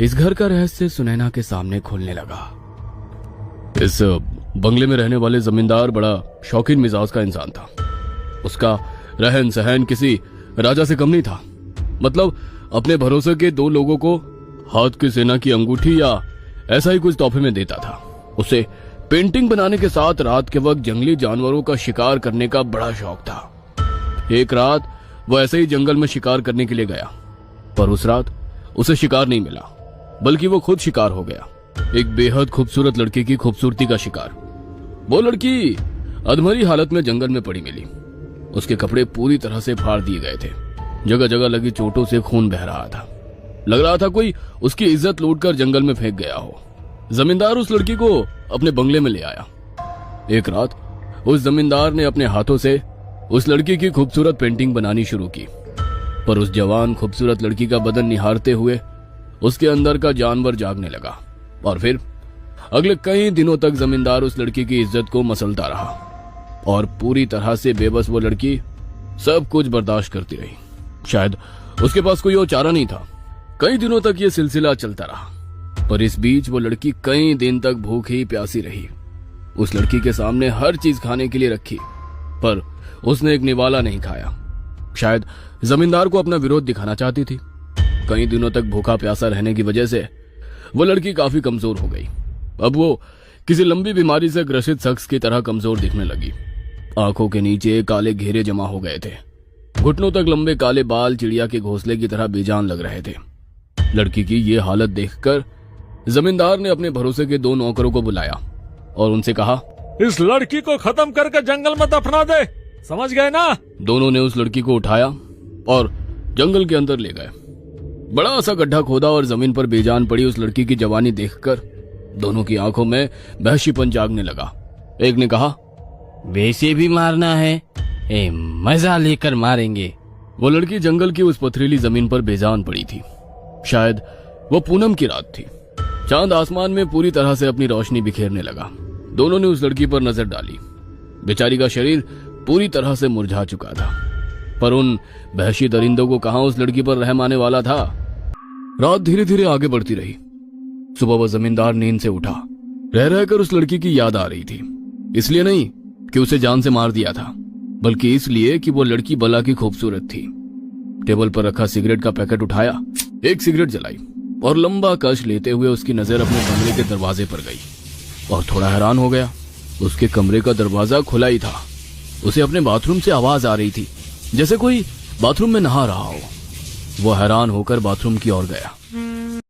इस घर का रहस्य सुनैना के सामने खोलने लगा। इस बंगले में रहने वाले जमींदार बड़ा शौकीन मिजाज का इंसान था। उसका रहन सहन किसी राजा से कम नहीं था। मतलब अपने भरोसे के दो लोगों को हाथ की सेना की अंगूठी या ऐसा ही कुछ तोहफे में देता था। उसे पेंटिंग बनाने के साथ रात के वक्त जंगली जानवरों का शिकार करने का बड़ा शौक था। एक रात वो ऐसे ही जंगल में शिकार करने के लिए गया, पर उस रात उसे शिकार नहीं मिला, बल्कि वो खुद शिकार हो गया। एक बेहद खूबसूरत लड़की की खूबसूरती का शिकार। वो लड़की अधमरी हालत में जंगल में पड़ी मिली। उसके कपड़े पूरी तरह से फाड़ दिए गए थे। जगह जगह लगी चोटों से खून बह रहा था। लग रहा था कोई उसकी इज्जत लूटकर जंगल में फेंक गया हो। जमींदार उस लड़की को अपने बंगले में ले आया। एक रात उस जमींदार ने अपने हाथों से उस लड़की की खूबसूरत पेंटिंग बनानी शुरू की, पर उस जवान खूबसूरत लड़की का बदन निहारते हुए उसके अंदर का जानवर जागने लगा। और फिर अगले कई दिनों तक जमींदार उस लड़की की इज्जत को मसलता रहा, और पूरी तरह से बेबस वो लड़की सब कुछ बर्दाश्त करती रही। शायद उसके पास कोई और चारा नहीं था। कई दिनों तक ये सिलसिला चलता रहा, पर इस बीच वो लड़की कई दिन तक भूखी प्यासी रही। उस लड़की के सामने हर चीज खाने के लिए रखी, पर उसने एक निवाला नहीं खाया। शायद जमींदार को अपना विरोध दिखाना चाहती थी। कई दिनों तक भूखा प्यासा रहने की वजह से वो लड़की काफी कमजोर हो गई। अब वो किसी लंबी बीमारी से ग्रसित शख्स की तरह कमजोर दिखने लगी। आंखों के नीचे काले घेरे जमा हो गए थे। घुटनों तक लंबे काले बाल चिड़िया के घोंसले की तरह बेजान लग रहे थे। लड़की की ये हालत देखकर जमींदार ने अपने भरोसे के दो नौकरों को बुलाया और उनसे कहा, इस लड़की को खत्म करके जंगल में दफना दे, समझ गए ना? दोनों ने उस लड़की को उठाया और जंगल के अंदर ले गए। बड़ा सा गड्ढा खोदा और जमीन पर बेजान पड़ी उस लड़की की जवानी देखकर दोनों की आंखों में वहशीपन जागने लगा। एक ने कहा, वैसे भी मारना है, मजा लेकर मारेंगे। वो लड़की जंगल की उस पथरीली जमीन पर बेजान पड़ी थी। शायद वो पूनम की रात थी। चांद आसमान में पूरी तरह से अपनी रोशनी बिखेरने लगा। दोनों ने उस लड़की पर नजर डाली। बेचारी का शरीर पूरी तरह से मुरझा चुका था, पर उन वहशी दरिंदों को कहां उस लड़की पर रहम आने वाला था। रात धीरे धीरे आगे बढ़ती रही। सुबह वह जमींदार नींद से उठा। रह रहकर उस लड़की की याद आ रही थी। इसलिए नहीं कि उसे जान से मार दिया था, बल्कि इसलिए कि वो लड़की बला की खूबसूरत थी। टेबल पर रखा सिगरेट का पैकेट उठाया, एक सिगरेट जलाई और लंबा कश लेते हुए उसकी नजर अपने कमरे के दरवाजे पर गई और थोड़ा हैरान हो गया। उसके कमरे का दरवाजा खुला ही था। उसे अपने बाथरूम से आवाज आ रही थी, जैसे कोई बाथरूम में नहा रहा हो। वो हैरान होकर बाथरूम की ओर गया।